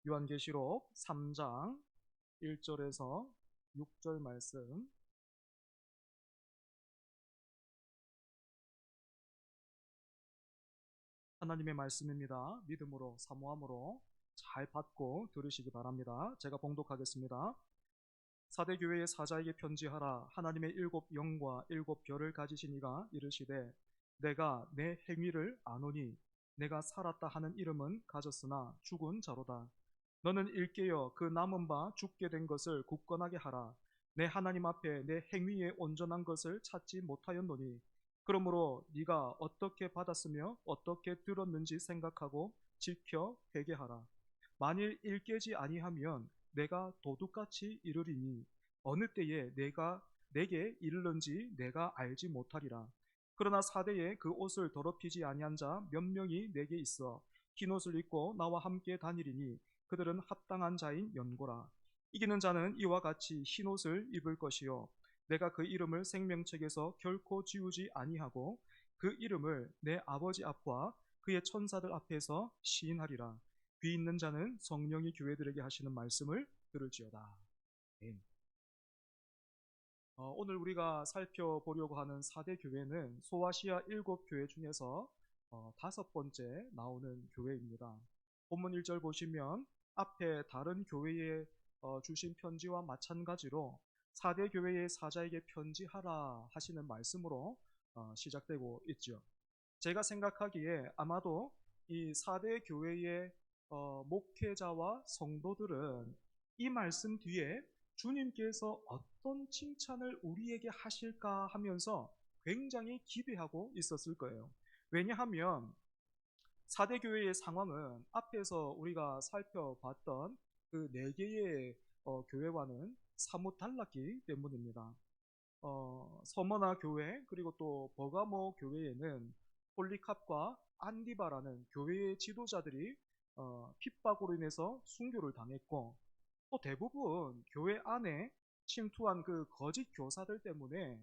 요한계시록 3장 1절에서 6절 말씀. 하나님의 말씀입니다. 믿음으로 사모함으로 잘 받고 들으시기 바랍니다. 제가 봉독하겠습니다. 사대 교회의 사자에게 편지하라. 하나님의 일곱 영과 일곱 별을 가지신 이가 이르시되 내가 내 행위를 아노니 내가 살았다 하는 이름은 가졌으나 죽은 자로다. 너는 일깨어 그 남은 바 죽게 된 것을 굳건하게 하라. 내 하나님 앞에 내 행위에 온전한 것을 찾지 못하였노니 그러므로 네가 어떻게 받았으며 어떻게 들었는지 생각하고 지켜 회개하라. 만일 일깨지 아니하면 내가 도둑같이 이르리니 어느 때에 내게 이르는지 내가 알지 못하리라. 그러나 사대에 그 옷을 더럽히지 아니한 자 몇 명이 내게 있어 흰 옷을 입고 나와 함께 다니리니 그들은 합당한 자인 연고라. 이기는 자는 이와 같이 흰 옷을 입을 것이요 내가 그 이름을 생명책에서 결코 지우지 아니하고 그 이름을 내 아버지 앞과 그의 천사들 앞에서 시인하리라. 귀 있는 자는 성령이 교회들에게 하시는 말씀을 들을지어다. 네. 오늘 우리가 살펴보려고 하는 4대 교회는 소아시아 7교회 중에서 5번째 나오는 교회입니다. 본문 1절 보시면 앞에 다른 교회에 주신 편지와 마찬가지로 4대 교회의 사자에게 편지하라 하시는 말씀으로 시작되고 있죠. 제가 생각하기에 아마도 이 4대 교회의 목회자와 성도들은 이 말씀 뒤에 주님께서 어떤 칭찬을 우리에게 하실까 하면서 굉장히 기대하고 있었을 거예요. 왜냐하면 4대 교회의 상황은 앞에서 우리가 살펴봤던 그 4개의 교회와는 사뭇 달랐기 때문입니다. 서머나 교회 그리고 또 버가모 교회에는 폴리캅과 안디바라는 교회의 지도자들이 핍박으로 인해서 순교를 당했고 또 대부분 교회 안에 침투한 그 거짓 교사들 때문에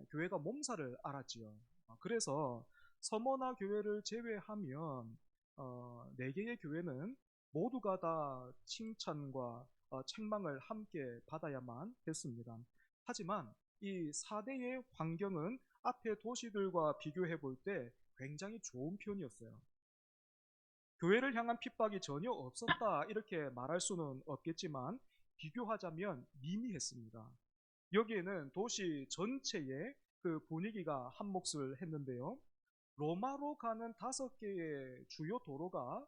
교회가 몸살을 앓았지요. 그래서 서머나 교회를 제외하면 4개의 교회는 모두가 다 칭찬과 책망을 함께 받아야만 했습니다. 하지만 이 4대의 환경은 앞의 도시들과 비교해 볼 때 굉장히 좋은 편이었어요. 교회를 향한 핍박이 전혀 없었다 이렇게 말할 수는 없겠지만 비교하자면 미미했습니다. 여기에는 도시 전체의 그 분위기가 한몫을 했는데요. 로마로 가는 5개의 주요 도로가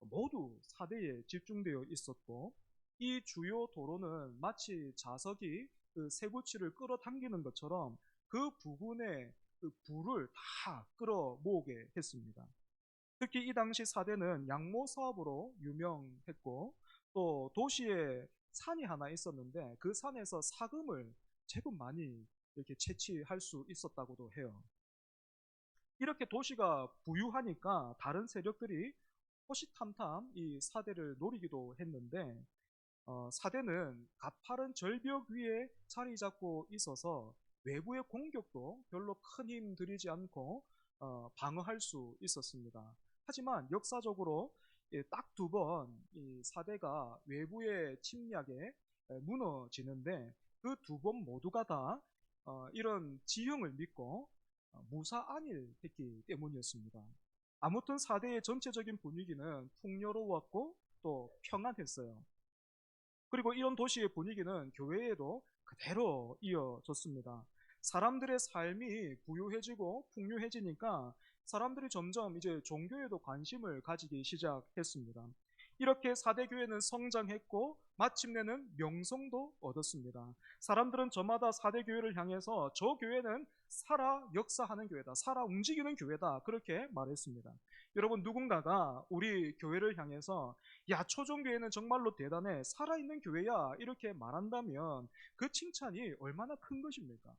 모두 4대에 집중되어 있었고 이 주요 도로는 마치 자석이 그 쇠붙이를 끌어당기는 것처럼 그 부근에 그 불을 다 끌어 모으게 했습니다. 특히 이 당시 4대는 양모 사업으로 유명했고 또 도시에 산이 하나 있었는데 그 산에서 사금을 제법 많이 이렇게 채취할 수 있었다고도 해요. 이렇게 도시가 부유하니까 다른 세력들이 호시탐탐 이 4대를 노리기도 했는데 4대는 가파른 절벽 위에 자리 잡고 있어서 외부의 공격도 별로 큰 힘 들이지 않고 방어할 수 있었습니다. 하지만 역사적으로 딱 2번 이 4대가 외부의 침략에 무너지는데 그 2번 모두가 다 이런 지형을 믿고 무사안일 했기 때문이었습니다. 아무튼 4대의 전체적인 분위기는 풍요로웠고 또 평안했어요. 그리고 이런 도시의 분위기는 교회에도 그대로 이어졌습니다. 사람들의 삶이 부유해지고 풍요해지니까 사람들이 점점 이제 종교에도 관심을 가지기 시작했습니다. 이렇게 4대 교회는 성장했고 마침내는 명성도 얻었습니다. 사람들은 저마다 4대 교회를 향해서 저 교회는 살아 역사하는 교회다. 살아 움직이는 교회다. 그렇게 말했습니다. 여러분 누군가가 우리 교회를 향해서 야 초종교회는 정말로 대단해 살아있는 교회야 이렇게 말한다면 그 칭찬이 얼마나 큰 것입니까?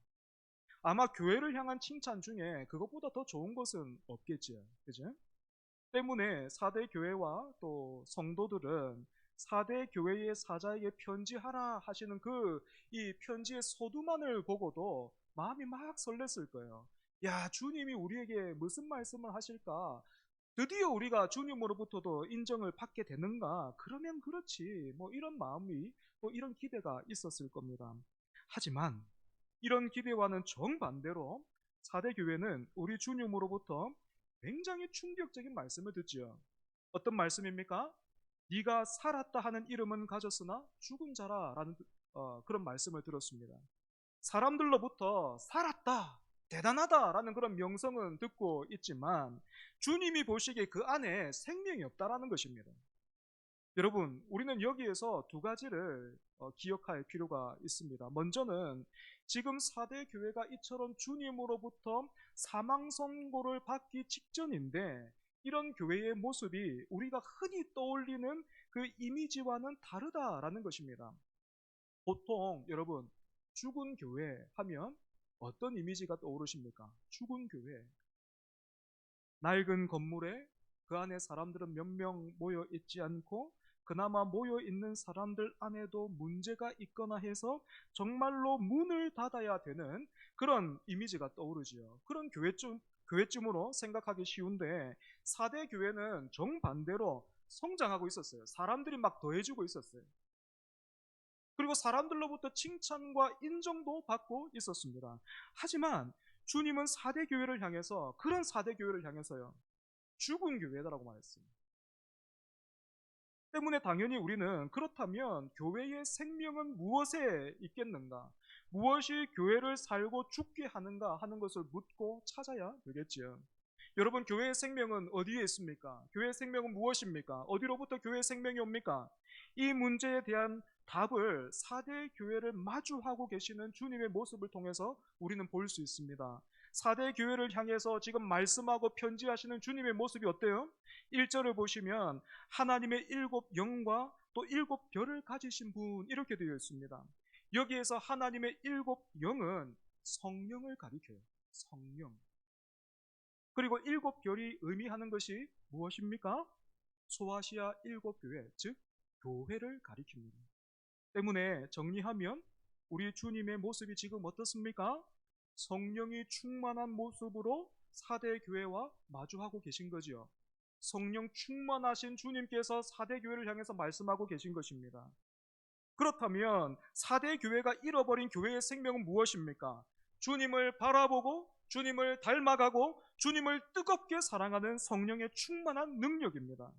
아마 교회를 향한 칭찬 중에 그것보다 더 좋은 것은 없겠지요. 그죠? 때문에 4대 교회와 또 성도들은 4대 교회의 사자에게 편지하라 하시는 그 이 편지의 서두만을 보고도 마음이 막 설렜을 거예요. 야, 주님이 우리에게 무슨 말씀을 하실까? 드디어 우리가 주님으로부터도 인정을 받게 되는가? 그러면 그렇지. 뭐 이런 마음이, 또 이런 기대가 있었을 겁니다. 하지만 이런 기대와는 정반대로 사대 교회는 우리 주님으로부터 굉장히 충격적인 말씀을 듣지요. 어떤 말씀입니까? 네가 살았다 하는 이름은 가졌으나 죽은 자라라는 그런 말씀을 들었습니다. 사람들로부터 살았다, 대단하다라는 그런 명성은 듣고 있지만 주님이 보시기에 그 안에 생명이 없다라는 것입니다. 여러분, 우리는 여기에서 두 가지를 기억할 필요가 있습니다. 먼저는 지금 사대 교회가 이처럼 주님으로부터 사망 선고를 받기 직전인데 이런 교회의 모습이 우리가 흔히 떠올리는 그 이미지와는 다르다라는 것입니다. 보통 여러분, 죽은 교회 하면 어떤 이미지가 떠오르십니까? 죽은 교회. 낡은 건물에 그 안에 사람들은 몇 명 모여 있지 않고 그나마 모여 있는 사람들 안에도 문제가 있거나 해서 정말로 문을 닫아야 되는 그런 이미지가 떠오르지요. 그런 교회쯤으로 생각하기 쉬운데 사대 교회는 정반대로 성장하고 있었어요. 사람들이 막 더해지고 있었어요. 그리고 사람들로부터 칭찬과 인정도 받고 있었습니다. 하지만 주님은 사대 교회를 향해서, 그런 사대 교회를 향해서요, 죽은 교회다라고 말했어요. 때문에 당연히 우리는 그렇다면 교회의 생명은 무엇에 있겠는가? 무엇이 교회를 살고 죽게 하는가 하는 것을 묻고 찾아야 되겠지요. 여러분, 교회의 생명은 어디에 있습니까? 교회의 생명은 무엇입니까? 어디로부터 교회의 생명이 옵니까? 이 문제에 대한 답을 사대 교회를 마주하고 계시는 주님의 모습을 통해서 우리는 볼 수 있습니다. 사대 교회를 향해서 지금 말씀하고 편지하시는 주님의 모습이 어때요? 1절을 보시면 하나님의 일곱 영과 또 일곱 별을 가지신 분, 이렇게 되어 있습니다. 여기에서 하나님의 일곱 영은 성령을 가리켜요. 성령. 그리고 일곱 별이 의미하는 것이 무엇입니까? 소아시아 일곱 교회, 즉 교회를 가리킵니다. 때문에 정리하면 우리 주님의 모습이 지금 어떻습니까? 성령이 충만한 모습으로 사대 교회와 마주하고 계신 거지요. 성령 충만하신 주님께서 사대 교회를 향해서 말씀하고 계신 것입니다. 그렇다면 사대 교회가 잃어버린 교회의 생명은 무엇입니까? 주님을 바라보고 주님을 닮아가고 주님을 뜨겁게 사랑하는 성령의 충만한 능력입니다.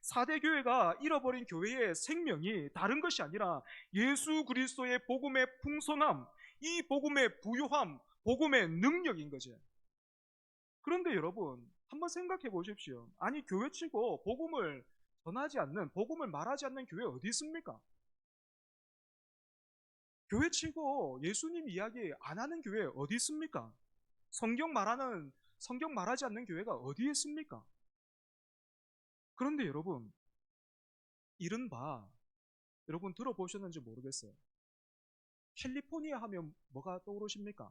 사대 교회가 잃어버린 교회의 생명이 다른 것이 아니라 예수 그리스도의 복음의 풍성함, 이 복음의 부요함, 복음의 능력인 거죠. 그런데 여러분, 한번 생각해 보십시오. 아니, 교회치고 복음을 전하지 않는, 복음을 말하지 않는 교회 어디 있습니까? 교회치고 예수님 이야기 안 하는 교회 어디 있습니까? 성경 말하지 않는 교회가 어디에 있습니까? 그런데 여러분, 이른바, 여러분 들어보셨는지 모르겠어요. 캘리포니아 하면 뭐가 떠오르십니까?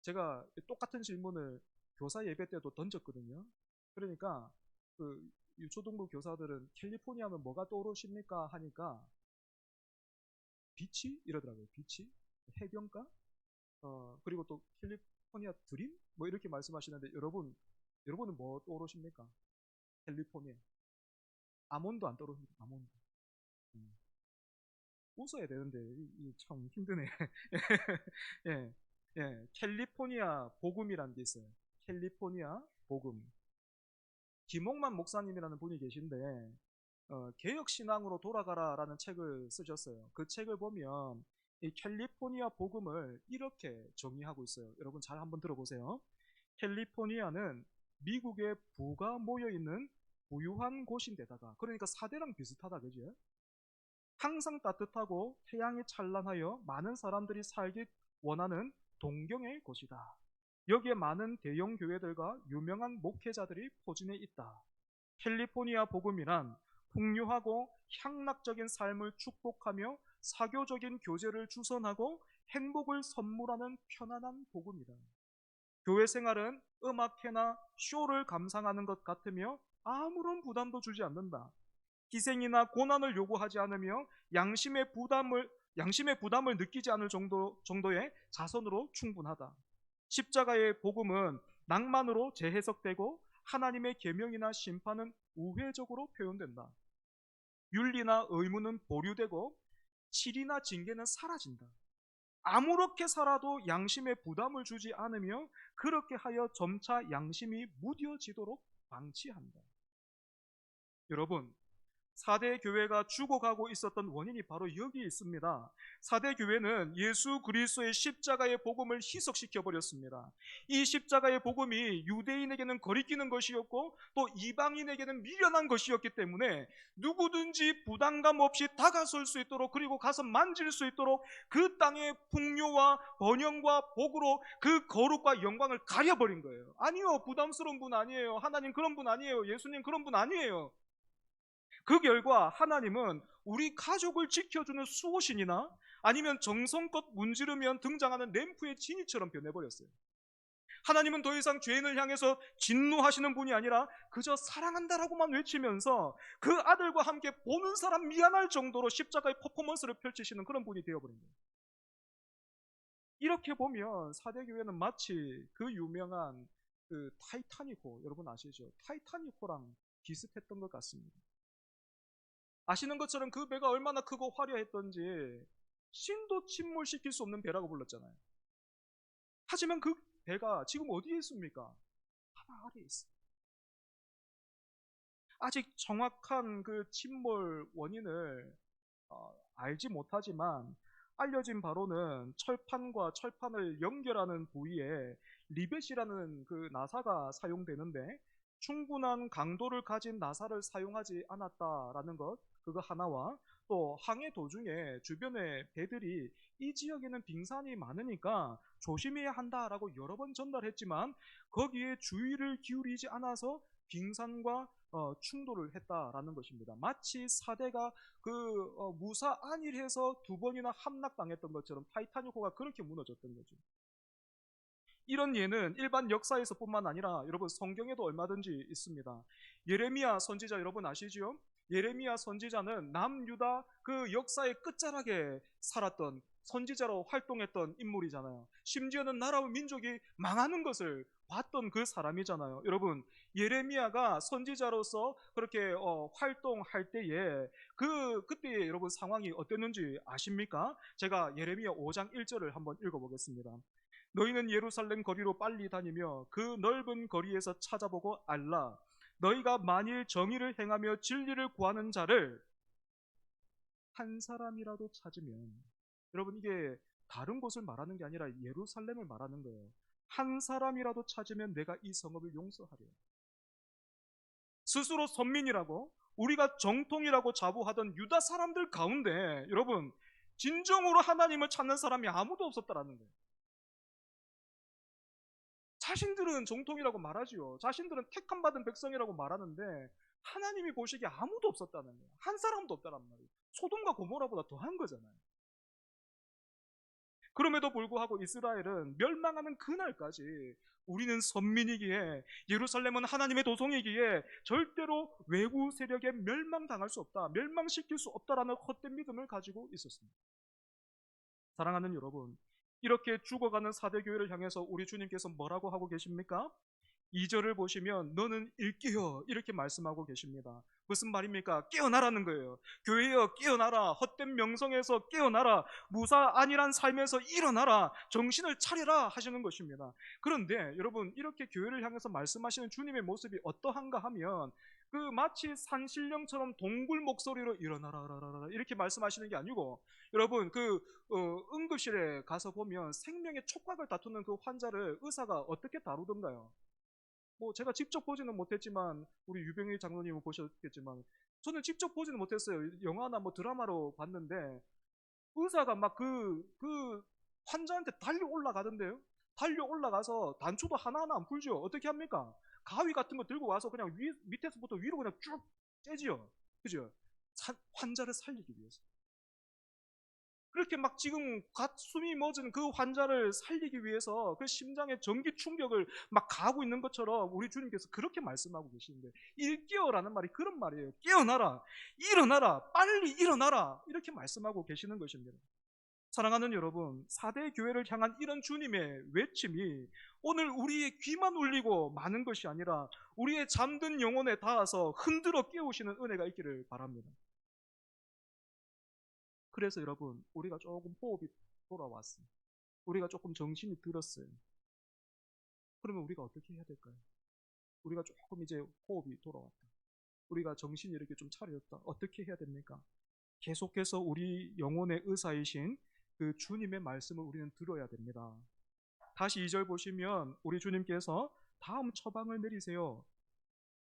제가 똑같은 질문을 교사 예배 때도 던졌거든요. 그러니까 그 유초등부 교사들은 캘리포니아 하면 뭐가 떠오르십니까? 하니까 비치? 이러더라고요. 비치? 해변가? 그리고 또 캘리포니아 드림? 뭐 이렇게 말씀하시는데 여러분은 뭐 떠오르십니까? 캘리포니아. 아몬드 안 떠오르십니까? 아몬드. 음. 웃어야 되는데 참 힘드네. 예, 예, 캘리포니아 복음이라는 게 있어요. 캘리포니아 복음. 김홍만 목사님이라는 분이 계신데 개혁신앙으로 돌아가라라는 책을 쓰셨어요. 그 책을 보면 이 캘리포니아 복음을 이렇게 정의하고 있어요. 여러분 잘 한번 들어보세요. 캘리포니아는 미국의 부가 모여있는 부유한 곳인데다가, 그러니까 사대랑 비슷하다, 그죠? 항상 따뜻하고 태양이 찬란하여 많은 사람들이 살기 원하는 동경의 곳이다. 여기에 많은 대형 교회들과 유명한 목회자들이 포진해 있다. 캘리포니아 복음이란 풍요하고 향락적인 삶을 축복하며 사교적인 교제를 주선하고 행복을 선물하는 편안한 복음이다. 교회 생활은 음악회나 쇼를 감상하는 것 같으며 아무런 부담도 주지 않는다. 희생이나 고난을 요구하지 않으며 양심의 부담을 느끼지 않을 정도의 자선으로 충분하다. 십자가의 복음은 낭만으로 재해석되고 하나님의 계명이나 심판은 우회적으로 표현된다. 윤리나 의무는 보류되고 칠이나 징계는 사라진다. 아무렇게 살아도 양심에 부담을 주지 않으며 그렇게 하여 점차 양심이 무뎌지도록 방치한다. 여러분, 4대 교회가 죽어가고 있었던 원인이 바로 여기에 있습니다. 4대 교회는 예수 그리스도의 십자가의 복음을 희석시켜 버렸습니다. 이 십자가의 복음이 유대인에게는 거리끼는 것이었고 또 이방인에게는 미련한 것이었기 때문에 누구든지 부담감 없이 다가설 수 있도록, 그리고 가서 만질 수 있도록 그 땅의 풍요와 번영과 복으로 그 거룩과 영광을 가려버린 거예요. 아니요, 부담스러운 분 아니에요. 하나님 그런 분 아니에요. 예수님 그런 분 아니에요. 그 결과 하나님은 우리 가족을 지켜주는 수호신이나 아니면 정성껏 문지르면 등장하는 램프의 지니처럼 변해버렸어요. 하나님은 더 이상 죄인을 향해서 진노하시는 분이 아니라 그저 사랑한다라고만 외치면서 그 아들과 함께 보는 사람 미안할 정도로 십자가의 퍼포먼스를 펼치시는 그런 분이 되어버린 거예요. 이렇게 보면 4대 교회는 마치 그 유명한 그 타이타닉호, 여러분 아시죠? 타이타닉호랑 비슷했던 것 같습니다. 아시는 것처럼 그 배가 얼마나 크고 화려했던지 신도 침몰시킬 수 없는 배라고 불렀잖아요. 하지만 그 배가 지금 어디에 있습니까? 바다 아래에 있어요. 아직 정확한 그 침몰 원인을 알지 못하지만 알려진 바로는 철판과 철판을 연결하는 부위에 리벳이라는 그 나사가 사용되는데 충분한 강도를 가진 나사를 사용하지 않았다라는 것, 그거 하나와 또 항해 도중에 주변의 배들이 이 지역에는 빙산이 많으니까 조심해야 한다라고 여러 번 전달했지만 거기에 주의를 기울이지 않아서 빙산과 충돌을 했다라는 것입니다. 마치 4대가 무사 안일해서 2번이나 함락당했던 것처럼 타이타닉호가 그렇게 무너졌던 거죠. 이런 예는 일반 역사에서 뿐만 아니라 여러분 성경에도 얼마든지 있습니다. 예레미야 선지자 여러분 아시죠? 예레미야 선지자는 남유다 그 역사의 끝자락에 살았던 선지자로 활동했던 인물이잖아요. 심지어는 나라와 민족이 망하는 것을 봤던 그 사람이잖아요. 여러분, 예레미야가 선지자로서 그렇게 활동할 때에 그때 여러분 상황이 어땠는지 아십니까? 제가 예레미야 5장 1절을 한번 읽어보겠습니다. 너희는 예루살렘 거리로 빨리 다니며 그 넓은 거리에서 찾아보고 알라. 너희가 만일 정의를 행하며 진리를 구하는 자를 한 사람이라도 찾으면, 여러분 이게 다른 곳을 말하는 게 아니라 예루살렘을 말하는 거예요. 한 사람이라도 찾으면 내가 이 성읍을 용서하려. 스스로 선민이라고 우리가 정통이라고 자부하던 유다 사람들 가운데 여러분 진정으로 하나님을 찾는 사람이 아무도 없었다라는 거예요. 자신들은 정통이라고 말하지요. 자신들은 택함받은 백성이라고 말하는데 하나님이 보시기에 아무도 없었다는 거예요. 한 사람도 없다는 말이에요. 소돔과 고모라보다 더한 거잖아요. 그럼에도 불구하고 이스라엘은 멸망하는 그날까지 우리는 선민이기에, 예루살렘은 하나님의 도성이기에 절대로 외부 세력에 멸망당할 수 없다, 멸망시킬 수 없다라는 헛된 믿음을 가지고 있었습니다. 사랑하는 여러분, 이렇게 죽어가는 4대 교회를 향해서 우리 주님께서 뭐라고 하고 계십니까? 2절을 보시면 너는 일깨어 이렇게 말씀하고 계십니다. 무슨 말입니까? 깨어나라는 거예요. 교회여 깨어나라. 헛된 명성에서 깨어나라. 무사 안일한 삶에서 일어나라. 정신을 차리라 하시는 것입니다. 그런데 여러분 이렇게 교회를 향해서 말씀하시는 주님의 모습이 어떠한가 하면 마치 산신령처럼 동굴 목소리로 일어나라 이렇게 말씀하시는 게 아니고, 여러분 응급실에 가서 보면 생명의 촉각을 다투는 그 환자를 의사가 어떻게 다루던가요? 제가 직접 보지는 못했지만 우리 유병희 장로님은 보셨겠지만 저는 직접 보지는 못했어요. 영화나 드라마로 봤는데 의사가 막 그 환자한테 달려 올라가던데요. 달려 올라가서 단추도 하나하나 안 풀죠. 어떻게 합니까? 가위 같은 거 들고 와서 그냥 밑에서부터 위로 그냥 쭉 째지요. 그죠? 환자를 살리기 위해서. 그렇게 막 지금 숨이 멎은 그 환자를 살리기 위해서 그 심장에 전기 충격을 막 가하고 있는 것처럼 우리 주님께서 그렇게 말씀하고 계시는데, 일깨어라는 말이 그런 말이에요. 깨어나라, 일어나라, 빨리 일어나라 이렇게 말씀하고 계시는 것입니다. 사랑하는 여러분, 4대 교회를 향한 이런 주님의 외침이 오늘 우리의 귀만 울리고 마는 것이 아니라 우리의 잠든 영혼에 닿아서 흔들어 깨우시는 은혜가 있기를 바랍니다. 그래서 여러분, 우리가 조금 호흡이 돌아왔어요. 우리가 조금 정신이 들었어요. 그러면 우리가 어떻게 해야 될까요? 우리가 조금 이제 호흡이 돌아왔다. 우리가 정신이 이렇게 좀 차렸다. 어떻게 해야 됩니까? 계속해서 우리 영혼의 의사이신 그 주님의 말씀을 우리는 들어야 됩니다. 다시 2절 보시면 우리 주님께서 다음 처방을 내리세요.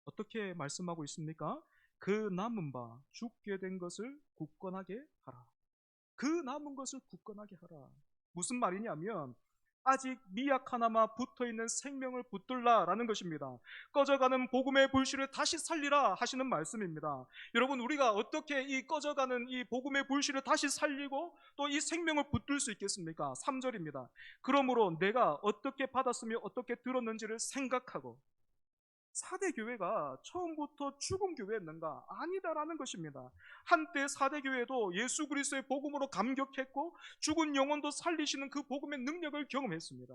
어떻게 말씀하고 있습니까? 그 남은 바 죽게 된 것을 굳건하게 하라. 그 남은 것을 굳건하게 하라. 무슨 말이냐면 아직 미약 하나마 붙어있는 생명을 붙들라라는 것입니다. 꺼져가는 복음의 불씨를 다시 살리라 하시는 말씀입니다. 여러분, 우리가 어떻게 이 꺼져가는 이 복음의 불씨를 다시 살리고 또 이 생명을 붙들 수 있겠습니까? 3절입니다. 그러므로 내가 어떻게 받았으며 어떻게 들었는지를 생각하고. 4대 교회가 처음부터 죽은 교회였는가? 아니다라는 것입니다. 한때 4대 교회도 예수 그리스도의 복음으로 감격했고 죽은 영혼도 살리시는 그 복음의 능력을 경험했습니다.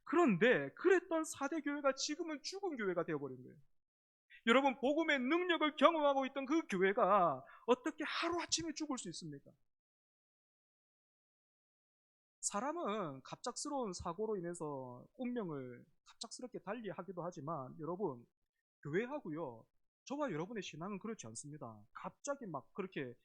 그런데 그랬던 4대 교회가 지금은 죽은 교회가 되어버린 거예요. 여러분, 복음의 능력을 경험하고 있던 그 교회가 어떻게 하루아침에 죽을 수 있습니까? 사람은 갑작스러운 사고로 인해서 운명을 갑작스럽게 달리하기도 하지만 여러분, 교회하고요, 저와 여러분의 신앙은 그렇지 않습니다. 갑자기 막 그렇게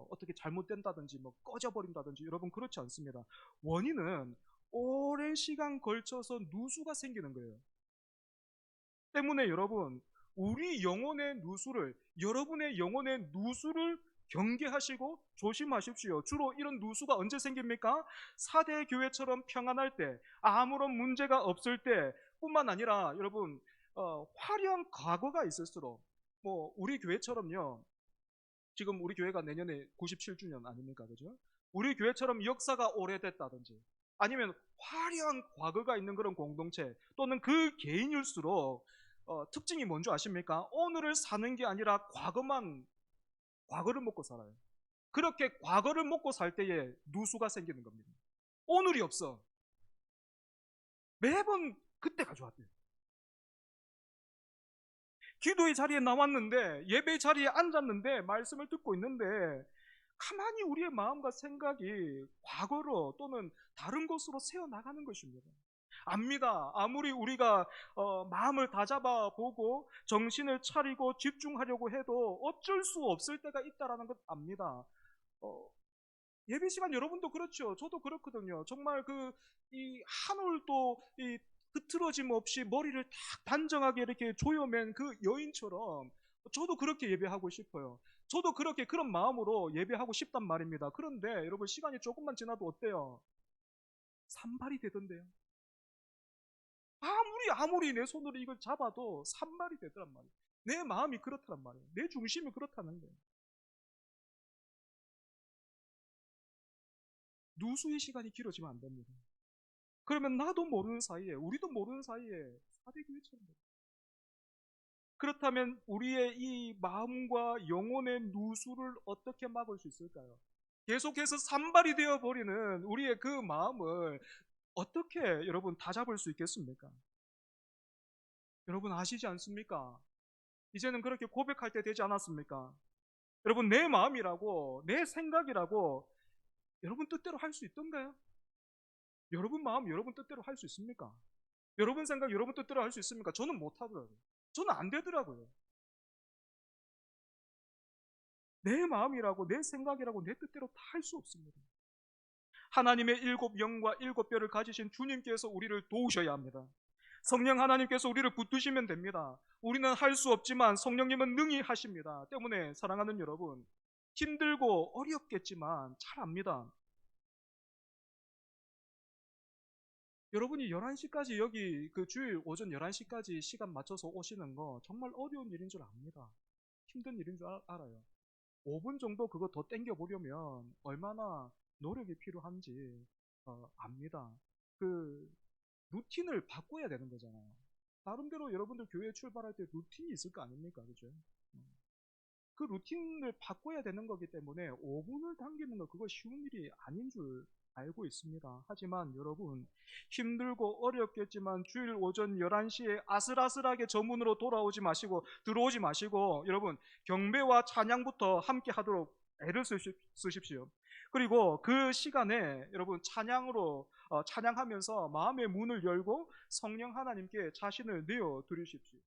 어떻게 잘못된다든지 뭐 꺼져버린다든지 여러분 그렇지 않습니다. 원인은 오랜 시간 걸쳐서 누수가 생기는 거예요. 때문에 여러분, 우리 영혼의 누수를, 여러분의 영혼의 누수를 경계하시고 조심하십시오. 주로 이런 누수가 언제 생깁니까? 4대 교회처럼 평안할 때, 아무런 문제가 없을 때 뿐만 아니라 여러분, 화려한 과거가 있을수록, 뭐 우리 교회처럼요, 지금 우리 교회가 내년에 97주년 아닙니까? 그죠? 우리 교회처럼 역사가 오래됐다든지 아니면 화려한 과거가 있는 그런 공동체 또는 그 개인일수록 특징이 뭔지 아십니까? 오늘을 사는 게 아니라 과거를 먹고 살아요. 그렇게 과거를 먹고 살 때에 누수가 생기는 겁니다. 오늘이 없어. 매번 그때 가져왔대요. 기도의 자리에 나왔는데, 예배의 자리에 앉았는데, 말씀을 듣고 있는데 가만히 우리의 마음과 생각이 과거로 또는 다른 곳으로 새어나가는 것입니다. 압니다. 아무리 우리가 마음을 다잡아 보고 정신을 차리고 집중하려고 해도 어쩔 수 없을 때가 있다라는 것 압니다. 어, 예배 시간 여러분도 그렇죠. 저도 그렇거든요. 정말 이 한 올도 이 흐트러짐 없이 머리를 딱 단정하게 이렇게 조여맨 그 여인처럼 저도 그렇게 예배하고 싶어요. 저도 그렇게 그런 마음으로 예배하고 싶단 말입니다. 그런데 여러분, 시간이 조금만 지나도 어때요? 산발이 되던데요. 아무리 내 손으로 이걸 잡아도 산발이 되더란 말이에요. 내 마음이 그렇다란 말이에요. 내 중심이 그렇다는 거예요. 누수의 시간이 길어지면 안 됩니다. 그러면 나도 모르는 사이에, 우리도 모르는 사이에 4대 교회처럼 돼요. 그렇다면 우리의 이 마음과 영혼의 누수를 어떻게 막을 수 있을까요? 계속해서 산발이 되어버리는 우리의 그 마음을 어떻게 여러분 다 잡을 수 있겠습니까? 여러분 아시지 않습니까? 이제는 그렇게 고백할 때 되지 않았습니까? 여러분, 내 마음이라고, 내 생각이라고 여러분 뜻대로 할 수 있던가요? 여러분 마음 여러분 뜻대로 할 수 있습니까? 여러분 생각 여러분 뜻대로 할 수 있습니까? 저는 못하더라고요. 저는 안 되더라고요. 내 마음이라고 내 생각이라고 내 뜻대로 다 할 수 없습니다. 하나님의 7영과 7뼈를 가지신 주님께서 우리를 도우셔야 합니다. 성령 하나님께서 우리를 붙드시면 됩니다. 우리는 할 수 없지만 성령님은 능히 하십니다. 때문에 사랑하는 여러분, 힘들고 어렵겠지만 잘 압니다. 여러분이 11시까지 여기 그 주일 오전 11시까지 시간 맞춰서 오시는 거 정말 어려운 일인 줄 압니다. 힘든 일인 줄 알아요. 5분 정도 그거 더 땡겨 보려면 얼마나 노력이 필요한지 압니다. 그 루틴을 바꿔야 되는 거잖아요. 나름대로 여러분들 교회 출발할 때 루틴이 있을 거 아닙니까? 그죠? 그 루틴을 바꿔야 되는 거기 때문에 5분을 당기는 거 그거 쉬운 일이 아닌 줄 알고 있습니다. 하지만 여러분, 힘들고 어렵겠지만 주일 오전 11시에 아슬아슬하게 저문으로 들어오지 마시고 여러분, 경배와 찬양부터 함께 하도록 애를 쓰십시오. 그리고 그 시간에 여러분 찬양하면서 마음의 문을 열고 성령 하나님께 자신을 내어 드리십시오.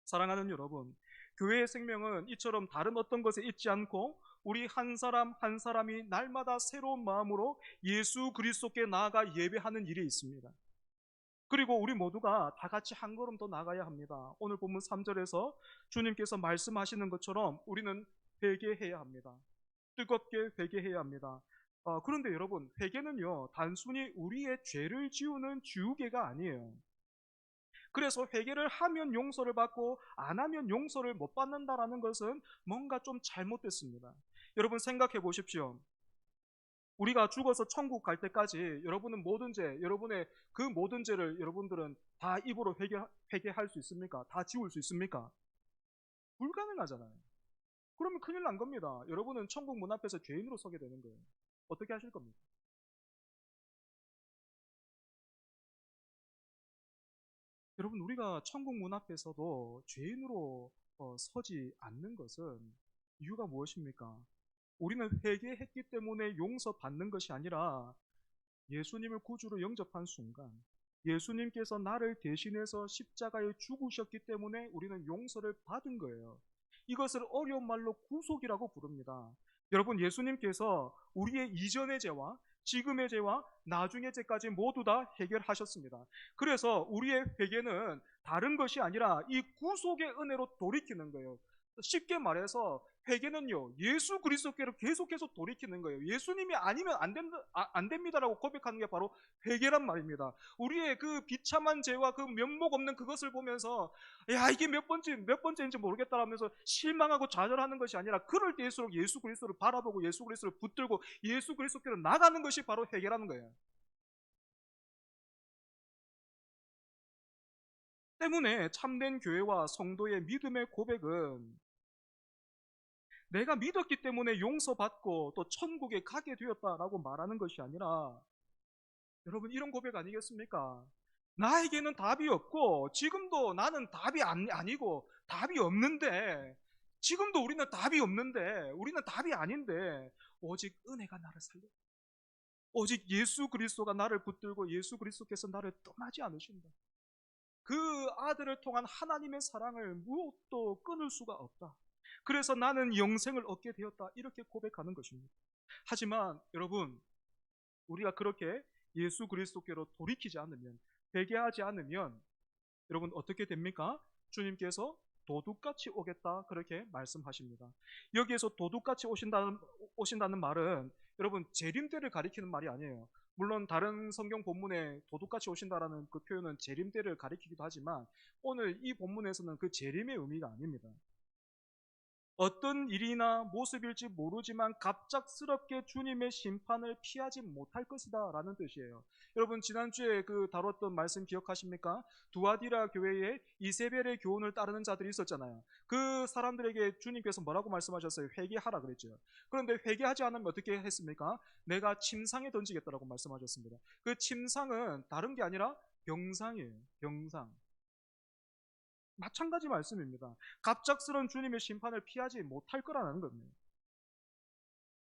사랑하는 여러분, 교회의 생명은 이처럼 다른 어떤 것에 있지 않고 우리 한 사람 한 사람이 날마다 새로운 마음으로 예수 그리스도께 나아가 예배하는 일이 있습니다. 그리고 우리 모두가 다 같이 한 걸음 더 나가야 합니다. 오늘 본문 3절에서 주님께서 말씀하시는 것처럼 우리는 회개해야 합니다. 뜨겁게 회개해야 합니다. 그런데 여러분, 회개는요 단순히 우리의 죄를 지우는 지우개가 아니에요. 그래서 회개를 하면 용서를 받고 안 하면 용서를 못 받는다라는 것은 뭔가 좀 잘못됐습니다. 여러분 생각해 보십시오. 우리가 죽어서 천국 갈 때까지 여러분의 그 모든 죄를 여러분들은 다 입으로 회개할 수 있습니까? 다 지울 수 있습니까? 불가능하잖아요. 그러면 큰일 난 겁니다. 여러분은 천국 문 앞에서 죄인으로 서게 되는 거예요. 어떻게 하실 겁니까? 여러분, 우리가 천국 문 앞에서도 죄인으로 서지 않는 것은 이유가 무엇입니까? 우리는 회개했기 때문에 용서받는 것이 아니라 예수님을 구주로 영접한 순간 예수님께서 나를 대신해서 십자가에 죽으셨기 때문에 우리는 용서를 받은 거예요. 이것을 어려운 말로 구속이라고 부릅니다. 여러분, 예수님께서 우리의 이전의 죄와 지금의 죄와 나중의 죄까지 모두 다 해결하셨습니다. 그래서 우리의 회개는 다른 것이 아니라 이 구속의 은혜로 돌이키는 거예요. 쉽게 말해서 회개는요 예수 그리스도께로 계속해서 돌이키는 거예요. 예수님이 아니면 안 됩니다라고 고백하는 게 바로 회개란 말입니다. 우리의 그 비참한 죄와 그 면목 없는 그것을 보면서 야 이게 몇 번째인지 모르겠다라면서 실망하고 좌절하는 것이 아니라 그럴 때일수록 예수 그리스도를 바라보고 예수 그리스도를 붙들고 예수 그리스도께로 나가는 것이 바로 회개라는 거예요. 때문에 참된 교회와 성도의 믿음의 고백은 내가 믿었기 때문에 용서받고 또 천국에 가게 되었다라고 말하는 것이 아니라 여러분 이런 고백 아니겠습니까? 나에게는 답이 없고 지금도 나는 답이 아니고 답이 없는데 지금도 우리는 답이 아닌데 오직 은혜가 나를 살려 오직 예수 그리스도가 나를 붙들고 예수 그리스도께서 나를 떠나지 않으신다. 그 아들을 통한 하나님의 사랑을 무엇도 끊을 수가 없다. 그래서 나는 영생을 얻게 되었다. 이렇게 고백하는 것입니다. 하지만 여러분, 우리가 그렇게 예수 그리스도께로 돌이키지 않으면, 회개하지 않으면 여러분 어떻게 됩니까? 주님께서 도둑같이 오겠다 그렇게 말씀하십니다. 여기에서 도둑같이 오신다는 말은 여러분 재림때를 가리키는 말이 아니에요. 물론 다른 성경 본문에 도둑같이 오신다라는 그 표현은 재림때를 가리키기도 하지만 오늘 이 본문에서는 그 재림의 의미가 아닙니다. 어떤 일이나 모습일지 모르지만 갑작스럽게 주님의 심판을 피하지 못할 것이다 라는 뜻이에요. 여러분 지난주에 그 다뤘던 말씀 기억하십니까? 두아디라 교회에 이세벨의 교훈을 따르는 자들이 있었잖아요. 그 사람들에게 주님께서 뭐라고 말씀하셨어요? 회개하라 그랬죠. 그런데 회개하지 않으면 어떻게 했습니까? 내가 침상에 던지겠다라고 말씀하셨습니다. 그 침상은 다른 게 아니라 병상이에요. 병상. 마찬가지 말씀입니다. 갑작스러운 주님의 심판을 피하지 못할 거라는 겁니다.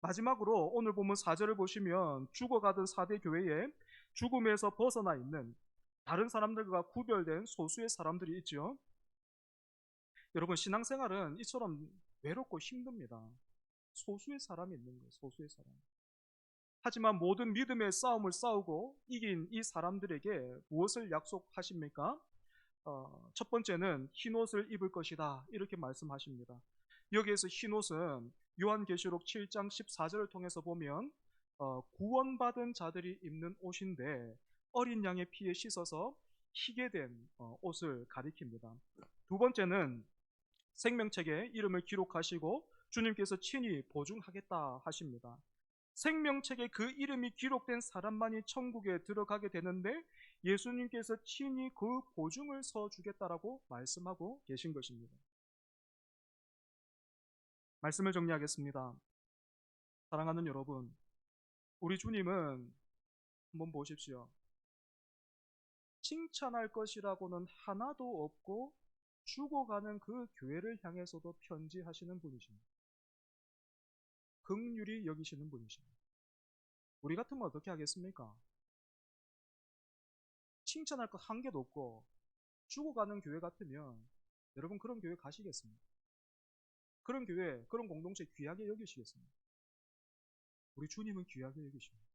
마지막으로 오늘 본문 4절을 보시면 죽어가던 사대 교회에 죽음에서 벗어나 있는 다른 사람들과 구별된 소수의 사람들이 있죠. 여러분 신앙생활은 이처럼 외롭고 힘듭니다. 소수의 사람이 있는 거예요. 소수의 사람. 하지만 모든 믿음의 싸움을 싸우고 이긴 이 사람들에게 무엇을 약속하십니까? 첫 번째는 흰옷을 입을 것이다 이렇게 말씀하십니다. 여기에서 흰옷은 요한계시록 7장 14절을 통해서 보면 구원받은 자들이 입는 옷인데 어린 양의 피에 씻어서 희게 된 옷을 가리킵니다. 두 번째는 생명책에 이름을 기록하시고 주님께서 친히 보증하겠다 하십니다. 생명책에 그 이름이 기록된 사람만이 천국에 들어가게 되는데 예수님께서 친히 그 보증을 서주겠다라고 말씀하고 계신 것입니다. 말씀을 정리하겠습니다. 사랑하는 여러분, 우리 주님은 한번 보십시오. 칭찬할 것이라고는 하나도 없고 죽어가는 그 교회를 향해서도 편지하시는 분이십니다. 긍휼히 여기시는 분이십니다. 우리 같으면 어떻게 하겠습니까? 칭찬할 것 한 개도 없고 죽어가는 교회 같으면 여러분 그런 교회 가시겠습니까? 그런 교회, 그런 공동체 귀하게 여기시겠습니까? 우리 주님은 귀하게 여기십니다.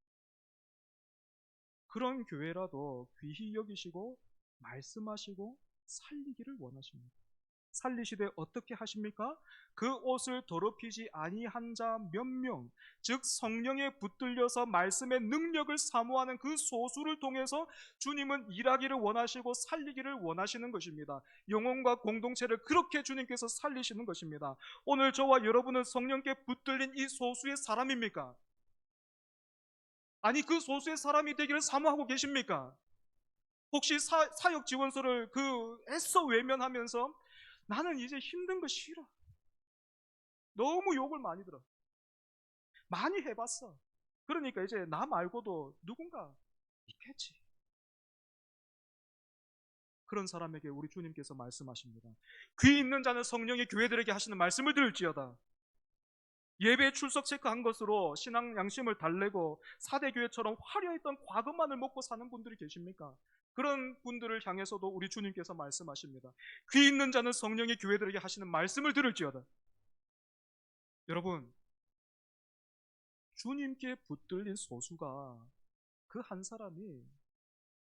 그런 교회라도 귀히 여기시고 말씀하시고 살리기를 원하십니다. 살리시되 어떻게 하십니까? 그 옷을 더럽히지 아니한 자 몇 명, 즉 성령에 붙들려서 말씀의 능력을 사모하는 그 소수를 통해서 주님은 일하기를 원하시고 살리기를 원하시는 것입니다. 영혼과 공동체를 그렇게 주님께서 살리시는 것입니다. 오늘 저와 여러분은 성령께 붙들린 이 소수의 사람입니까? 아니 그 소수의 사람이 되기를 사모하고 계십니까? 혹시 사역 지원서를 애써 외면하면서 나는 이제 힘든 거 싫어. 너무 욕을 많이 들어. 많이 해봤어. 그러니까 이제 나 말고도 누군가 있겠지. 그런 사람에게 우리 주님께서 말씀하십니다. 귀 있는 자는 성령이 교회들에게 하시는 말씀을 들을지어다. 예배 출석 체크한 것으로 신앙 양심을 달래고 사대교회처럼 화려했던 과거만을 먹고 사는 분들이 계십니까? 그런 분들을 향해서도 우리 주님께서 말씀하십니다. 귀 있는 자는 성령이 교회들에게 하시는 말씀을 들을지어다. 여러분, 주님께 붙들린 소수가 그 한 사람이,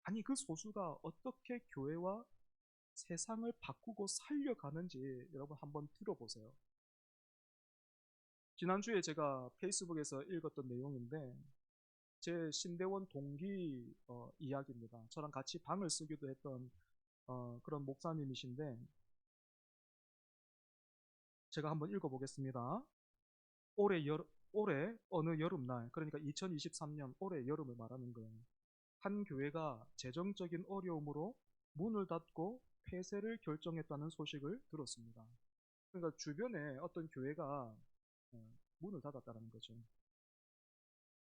아니 그 소수가 어떻게 교회와 세상을 바꾸고 살려가는지 여러분 한번 들어보세요. 지난주에 제가 페이스북에서 읽었던 내용인데 제 신대원 동기 이야기입니다. 저랑 같이 방을 쓰기도 했던 그런 목사님이신데 제가 한번 읽어보겠습니다. 올해 어느 여름날, 그러니까 2023년 올해 여름을 말하는 거예요. 한 교회가 재정적인 어려움으로 문을 닫고 폐쇄를 결정했다는 소식을 들었습니다. 그러니까 주변에 어떤 교회가 문을 닫았다는 거죠.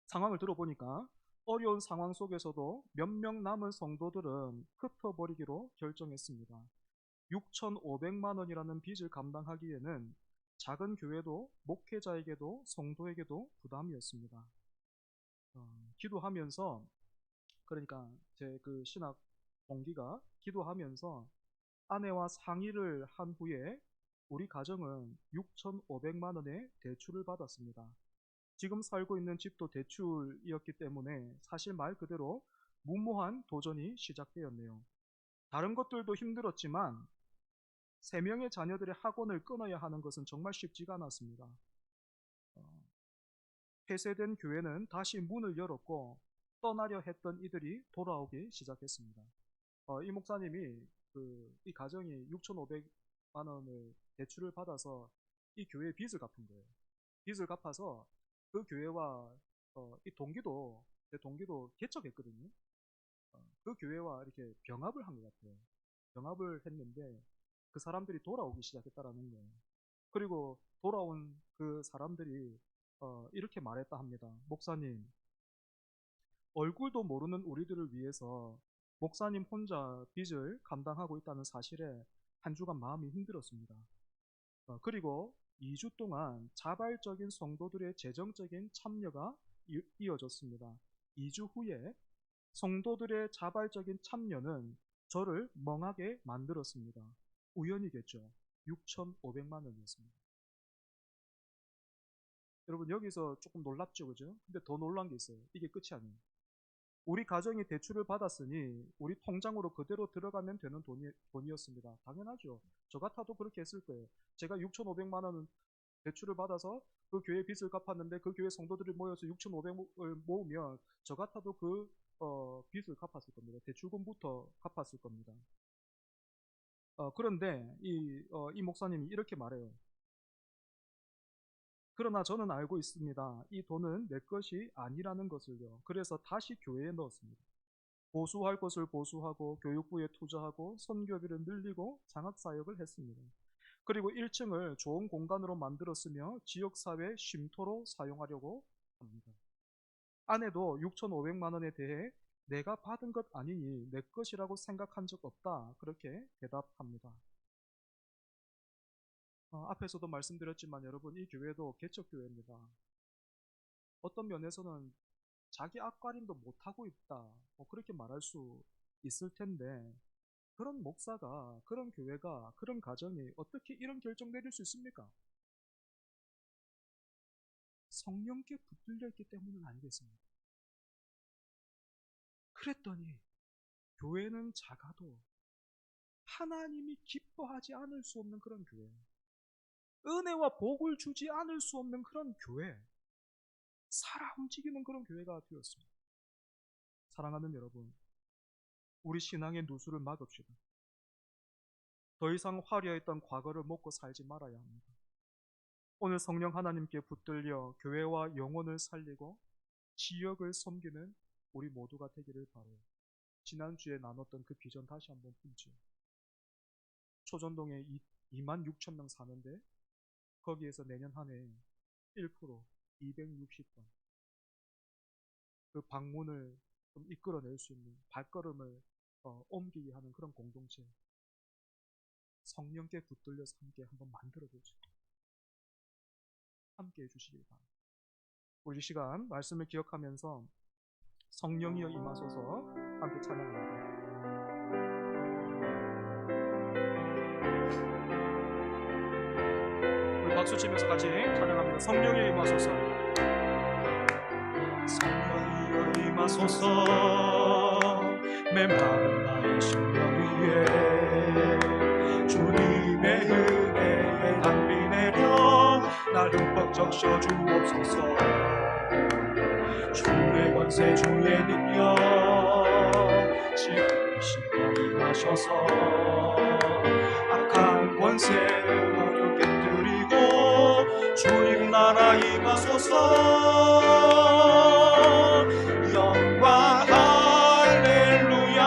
상황을 들어보니까 어려운 상황 속에서도 몇 명 남은 성도들은 흩어버리기로 결정했습니다. 6,500만 원이라는 빚을 감당하기에는 작은 교회도 목회자에게도 성도에게도 부담이었습니다. 기도하면서, 그러니까 제 그 신학 동기가 기도하면서 아내와 상의를 한 후에 우리 가정은 6,500만 원의 대출을 받았습니다. 지금 살고 있는 집도 대출이었기 때문에 사실 말 그대로 무모한 도전이 시작되었네요. 다른 것들도 힘들었지만 3명의 자녀들의 학원을 끊어야 하는 것은 정말 쉽지가 않았습니다. 폐쇄된 교회는 다시 문을 열었고 떠나려 했던 이들이 돌아오기 시작했습니다. 이 목사님이 이 가정이 6,500만 원을 대출을 받아서 이 교회의 빚을 갚은 거예요. 빚을 갚아서 그 교회와 이 동기도, 제 동기도 개척했거든요. 그 교회와 이렇게 병합을 한 것 같아요. 병합을 했는데 그 사람들이 돌아오기 시작했다라는 거예요. 그리고 돌아온 그 사람들이 이렇게 말했다 합니다. 목사님, 얼굴도 모르는 우리들을 위해서 목사님 혼자 빚을 감당하고 있다는 사실에 한 주간 마음이 힘들었습니다. 그리고 2주 동안 자발적인 성도들의 재정적인 참여가 이어졌습니다. 2주 후에 성도들의 자발적인 참여는 저를 멍하게 만들었습니다. 우연이겠죠. 6,500만 원이었습니다. 여러분 여기서 조금 놀랍죠, 그죠? 근데 더 놀란 게 있어요. 이게 끝이 아니에요. 우리 가정이 대출을 받았으니 우리 통장으로 그대로 들어가면 되는 돈이었습니다. 당연하죠. 저 같아도 그렇게 했을 거예요. 제가 6,500만 원 대출을 받아서 그 교회 빚을 갚았는데 그 교회 성도들이 모여서 6,500을 모으면 저 같아도 빚을 갚았을 겁니다. 대출금부터 갚았을 겁니다. 그런데 이 목사님이 이렇게 말해요. 그러나 저는 알고 있습니다. 이 돈은 내 것이 아니라는 것을요. 그래서 다시 교회에 넣었습니다. 보수할 것을 보수하고 교육부에 투자하고 선교비를 늘리고 장학사역을 했습니다. 그리고 1층을 좋은 공간으로 만들었으며 지역사회 쉼터로 사용하려고 합니다. 아내도 6,500만 원에 대해 내가 받은 것 아니니 내 것이라고 생각한 적 없다. 그렇게 대답합니다. 앞에서도 말씀드렸지만 여러분, 이 교회도 개척교회입니다. 어떤 면에서는 자기 앞가림도 못하고 있다, 그렇게 말할 수 있을 텐데, 그런 목사가, 그런 교회가, 그런 가정이 어떻게 이런 결정 내릴 수 있습니까? 성령께 붙들려 있기 때문은 아니겠습니까? 그랬더니 교회는 작아도 하나님이 기뻐하지 않을 수 없는 그런 교회, 은혜와 복을 주지 않을 수 없는 그런 교회, 살아 움직이는 그런 교회가 되었습니다. 사랑하는 여러분, 우리 신앙의 누수를 막읍시다. 더 이상 화려했던 과거를 먹고 살지 말아야 합니다. 오늘 성령 하나님께 붙들려 교회와 영혼을 살리고 지역을 섬기는 우리 모두가 되기를 바라요. 지난주에 나눴던 그 비전 다시 한번 품지요. 초전동에 2만 6천 명 사는데 거기에서 내년 한 해 1% 260번 그 방문을 좀 이끌어낼 수 있는 발걸음을 옮기게 하는 그런 공동체, 성령께 붙들려서 함께 한번 만들어보죠. 함께 해주시길 바랍니다. 우리 이 시간 말씀을 기억하면서 성령이여 임하소서 함께 찬양합니다. 우리 박수 치면서 같이 찬양합니다. 성령이여 임하소서. 성령이여 임하소서. 메마른 나의 심령 위에 주님의 은혜에 담비 내려 날 흠뻑 적셔 주옵소서. 주의 권세 주의 능력 지금 이 시간 임하셔서 악한 권세 모두 깨뜨리고 주님 나라 임하소서. 영광 할렐루야.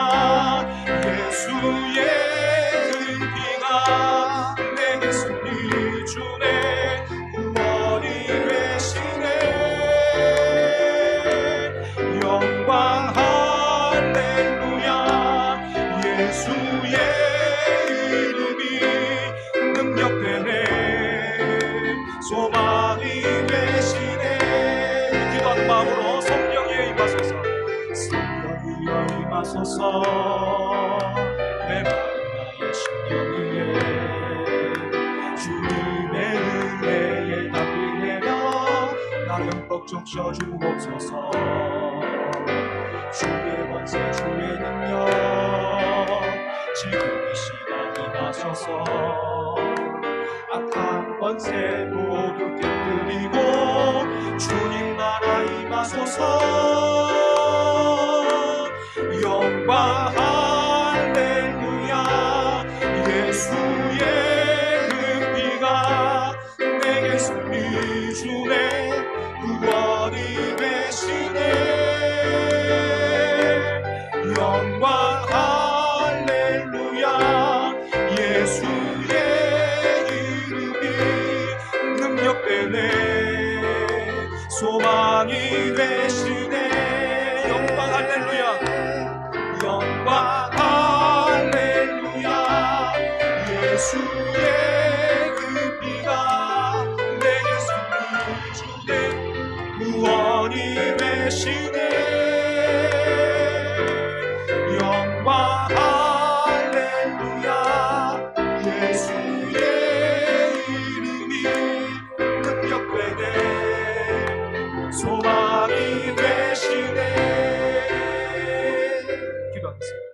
예수의 그 피가 내게 승리 주네. 구원이 되시네. 영광 할렐루야. 예수의 이름이 능력되네. 소망이 되시네. 기도하는 마음으로 성령이여 임하소서. 성령이여 임하소서. 메마른 나의 심령 위에 주님의 은혜에 담비 내려 나 흠뻑 적셔 주옵소서. 주의 권세 주의 능력 지금 이 시간 임하셔서 악한 권세 모두 깨뜨리고 주님 나라 임하소서. 영광 할렐루야. 예수의 그 피가 내게 승리 주네. 구원이 되시네. 영광 할렐루야. 예수의 이름이 능력되네. 소망이 되시네. 영광 할렐루야. 영광 할렐루야. 예수의 그 피가 내게 승리 주네. 구원이 되시네. 영광 할렐루야. 예수의 이름이 능력되네. 소망이 되시네. 기도하겠습니다.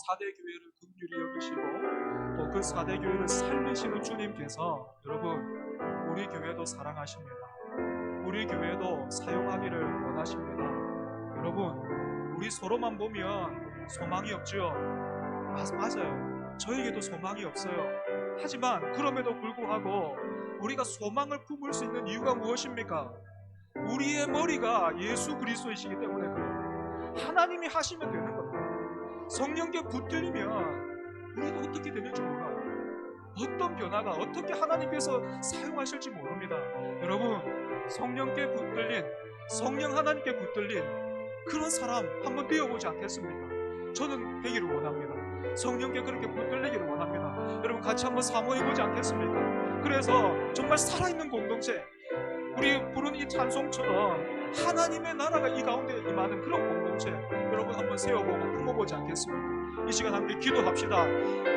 4대 교회를 긍휼히 여기시고 또 그 4대 교회를 살리시는 주님께서 여러분, 우리 교회도 사랑하십니다. 우리 교회도 사용하기를 원하십니다. 여러분, 우리 서로만 보면 소망이 없죠. 맞아요. 저에게도 소망이 없어요. 하지만 그럼에도 불구하고 우리가 소망을 품을 수 있는 이유가 무엇입니까? 우리의 머리가 예수 그리스도이시기 때문에 그래요. 하나님이 하시면 되는 겁니다. 성령께 붙들리면 우리도 어떻게 되는지 몰라요. 어떤 변화가, 어떻게 하나님께서 사용하실지 모릅니다. 여러분, 성령께 붙들린 성령 하나님께 붙들린 그런 사람 한번 되어보지 않겠습니까? 저는 되기를 원합니다. 성령께 그렇게 붙들리기를 원합니다. 여러분 같이 한번 사모해보지 않겠습니까? 그래서 정말 살아있는 공동체, 우리 부른 이 찬송처럼 하나님의 나라가 이 가운데 임하는 그런 공동체 여러분 한번 세워보고 품어보지 않겠습니까? 이 시간 함께 기도합시다.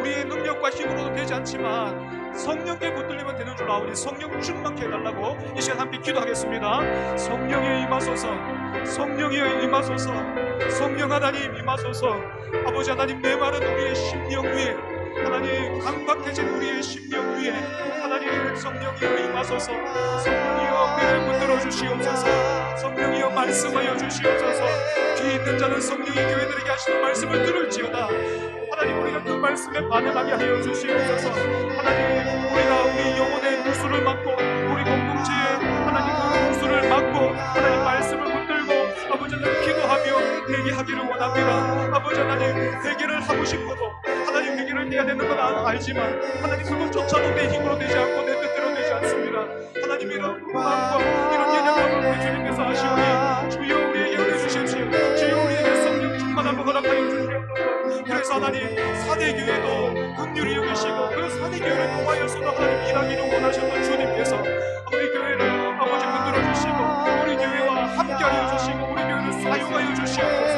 우리의 능력과 힘으로도 되지 않지만 성령께 붙들리면 되는 줄 아오니 성령 충만케 해달라고 이 시간 함께 기도하겠습니다. 성령이 임하소서, 성령이 임하소서, 성령 하나님 임하소서. 아버지 하나님, 내 말은 우리의 심령 위에, 하나님 강박해진 우리의 심령 위에 하나님 성령이여 임하소서. 성령이여 우리를 붙들어 주시옵소서. 성령이여 말씀하여 주시옵소서. 귀 있는 자는 성령이 교회들에게 하시는 말씀을 들을지어다. 하나님, 우리가 그 말씀에 반응하게 하여 주시옵소서. 하나님, 우리가 우리 영혼의 누수를 막고 우리 공동체에 하나님 그 누수를 막고 하나님 말씀을 붙들고 아버지 하나님 기도하며 회개하기를 원합니다. 아버지 하나님, 회개를 하고 싶어도 하나님 회개를 해야 되는 건 알지만 하나님 그것조차도 내 힘으로 되지 않고 내 뜻대로 되지 않습니다. 하나님, 이런 마음과 이런 예념감을 우리 주님께서 하시오니 주여 우리에게 은혜 주십시오. 주여 우리에게 성령 충만함을 허락하여 주시옵소서. 그래서 하나님 사대 교회도 긍휼히 여기시고 그 사대 교회를 통하여서도 하나님 일하기를 원하셨던 주님께서 우리 교회를 아버지 붙들어 주시고 우리 교회와 함께하여 주시고 우리 교회를 사용하여 주시옵소서.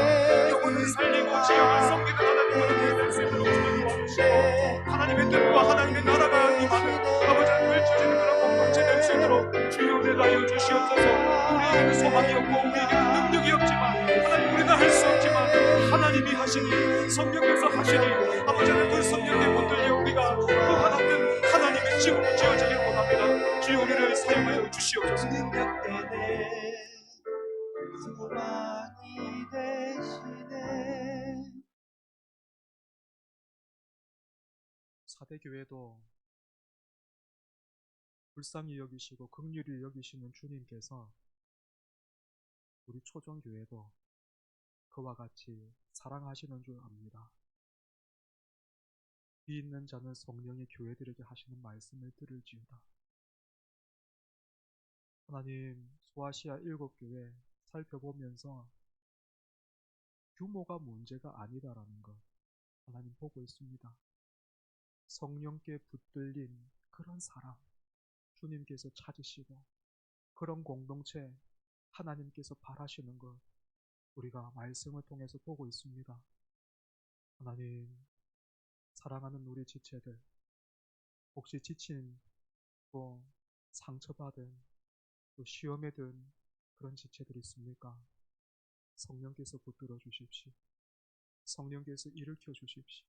영혼을 살리고 지역을 섬기는 하나님으로 될 수 있도록 주님 도와주시고 하나님의 뜻과 하나님의 나라가 임하는 아버지 펼쳐지는 그런 공동체 될 수 있도록 주여 은혜하여 주시옵소서. 우리에게는 소망이 없고 우리에게는 능력이 없지만 하나님, 우리가 할 수 없지만 하나님이 하시니 성령께서 하시니 아버지 하나님 그 성령에 붙들려 우리가 그 하나님 하나님의 집으로 지어지길 원합니다. 주여 우리를 사용하여 주시옵소서. 능력되네 소망이 되시네. 사대 교회도 불쌍히 여기시고 긍휼히 여기시는 주님께서 우리 초정교회도 그와 같이 사랑하시는 줄 압니다. 귀 있는 자는 성령이 교회들에게 하시는 말씀을 들을지어다. 하나님, 소아시아 7교회 살펴보면서 규모가 문제가 아니다라는 것 하나님 보고 있습니다. 성령께 붙들린 그런 사람 주님께서 찾으시고 그런 공동체 하나님께서 바라시는 것 우리가 말씀을 통해서 보고 있습니다. 하나님, 사랑하는 우리 지체들, 혹시 지친 또 상처받은 또 시험에 든 그런 지체들이 있습니까? 성령께서 붙들어 주십시오. 성령께서 일으켜 주십시오.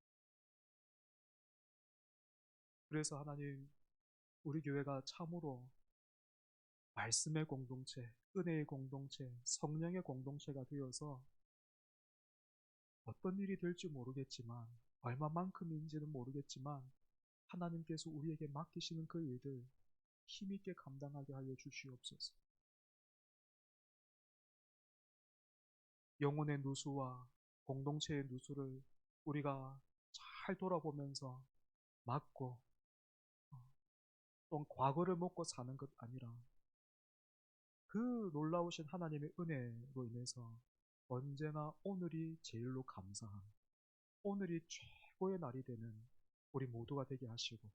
그래서 하나님, 우리 교회가 참으로 말씀의 공동체, 은혜의 공동체, 성령의 공동체가 되어서 어떤 일이 될지 모르겠지만, 얼마만큼인지는 모르겠지만 하나님께서 우리에게 맡기시는 그 일들 힘있게 감당하게 하여 주시옵소서. 영혼의 누수와 공동체의 누수를 우리가 잘 돌아보면서 막고 또 과거를 먹고 사는 것 아니라 그 놀라우신 하나님의 은혜로 인해서 언제나 오늘이 제일로 감사한, 오늘이 최고의 날이 되는 우리 모두가 되게 하시고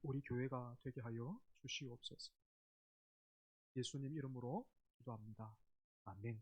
우리 교회가 되게 하여 주시옵소서. 예수님 이름으로 기도합니다. 아멘.